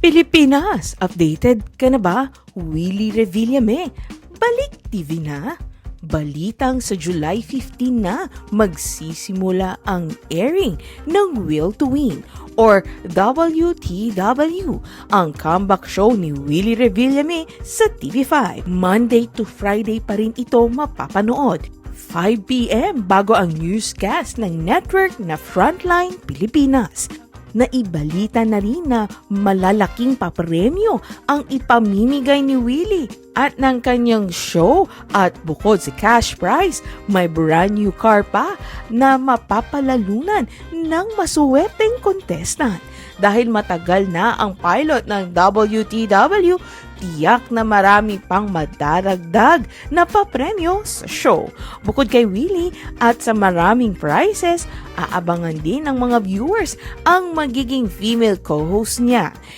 Pilipinas, updated ka na ba? Willie Revillame, balik TV na? Balitang sa July 15 na magsisimula ang airing ng Will to Win or WTW, ang comeback show ni Willie Revillame sa TV5. Monday to Friday pa rin ito mapapanood. 5 p.m. bago ang newscast ng network na Frontline Pilipinas. Naibalita na rin na malalaking papremyo ang ipamimigay ni Willie at ng kanyang show at bukod sa cash prize, may brand new car pa na mapapalalunan ng masuwerteng contestant. Dahil matagal na ang pilot ng WTW, tiyak na marami pang madaragdag na papremyo sa show. Bukod kay Willie at sa maraming prizes, aabangan din ng mga viewers ang magiging female co-host niya.